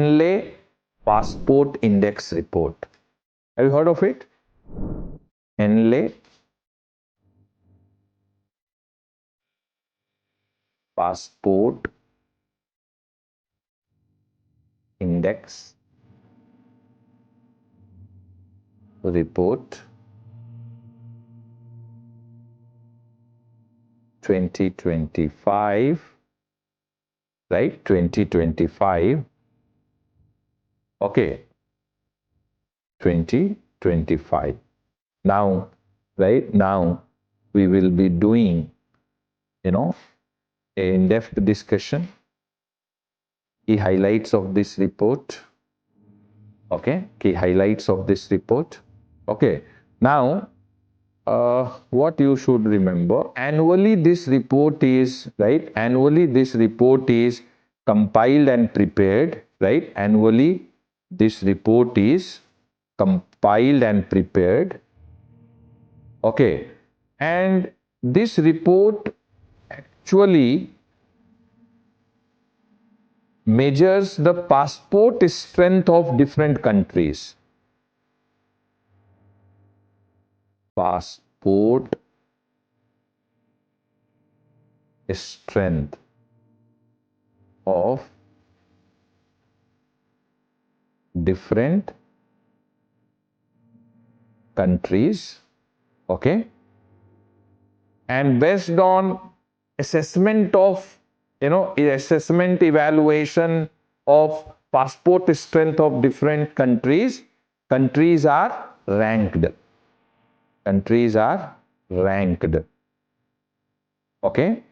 Henley Passport Index Report. Have you heard of it? Henley Passport Index Report 2025, right? 2025. Okay. 2025. Now, right now, we will be doing, a in-depth discussion, key highlights of this report. Okay, key highlights of this report. Okay, now, what you should remember, annually this report is, right? Annually this report is compiled and prepared, right? Annually this report is compiled and prepared. Okay, and this report actually measures the passport strength of different countries. Passport strength of different countries. Okay, and based on assessment of, assessment evaluation of passport strength of different countries, countries are ranked. Countries are ranked. Okay,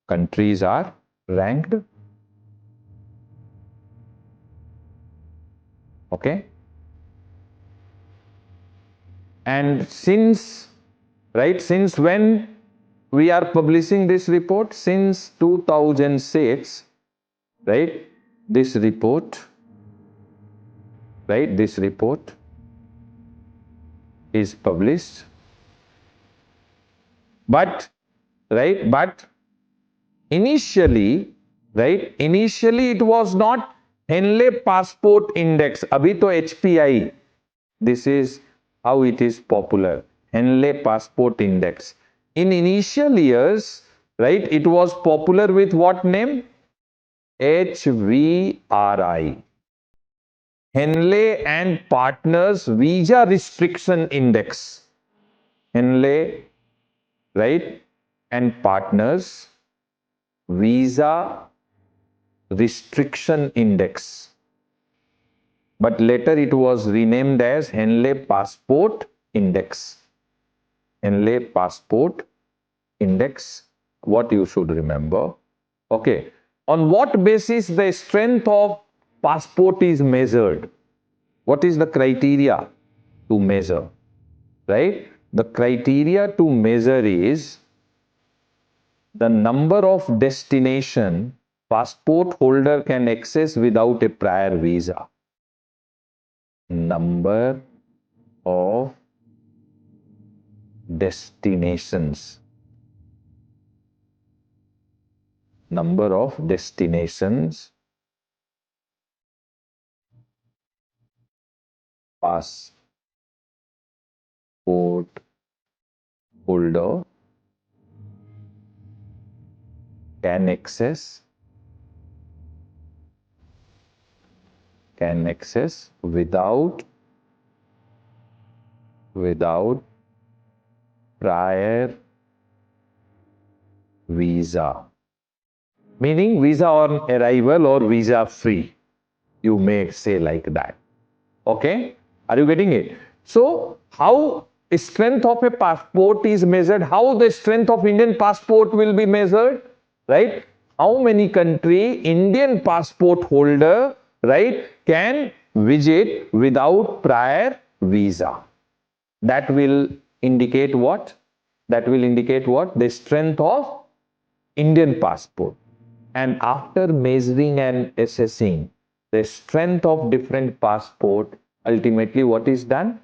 countries are ranked. Okay, and since when we are publishing this report? Since 2006, right? This report is published, but initially it was not Henley Passport Index. Abhi to HPI. This is how it is popular. Henley Passport Index. In initial years, right, it was popular with what name? HVRI. Henley and Partners Visa Restriction Index. Henley, right, and Partners Visa Restriction Index. But later it was renamed as Henley Passport Index. Henley Passport Index. What you should remember? Okay. On what basis the strength of passport is measured? What is the criteria to measure? Right? The criteria to measure is the number of destination passport holder can access without a prior visa. Number of destinations. Number of destinations passport holder can access without prior visa, meaning visa on arrival or visa free, you may say like that. Okay, are you getting it? So how strength of a passport is measured? How the strength of Indian passport will be measured? Right, how many country Indian passport holder, right, can visit without prior visa? That will indicate what? That will indicate what? The strength of Indian passport. And after measuring and assessing the strength of different passport, ultimately what is done?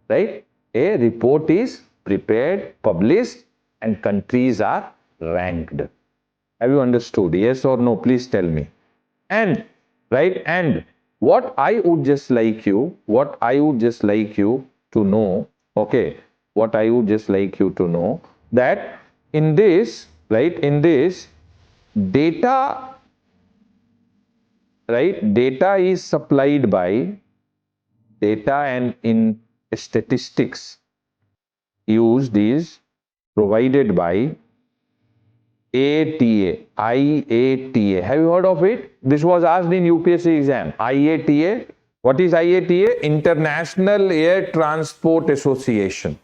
Right? A report is prepared, published, and countries are ranked. Have you understood? Yes or no? Please tell me. And right? And what I would just like you to know, okay, what I would just like you to know, that in this, right, in this data, right, data is supplied by data, and in statistics used is provided by ATA, IATA. Have you heard of it? This was asked in UPSC exam. IATA. What is IATA? International Air Transport Association.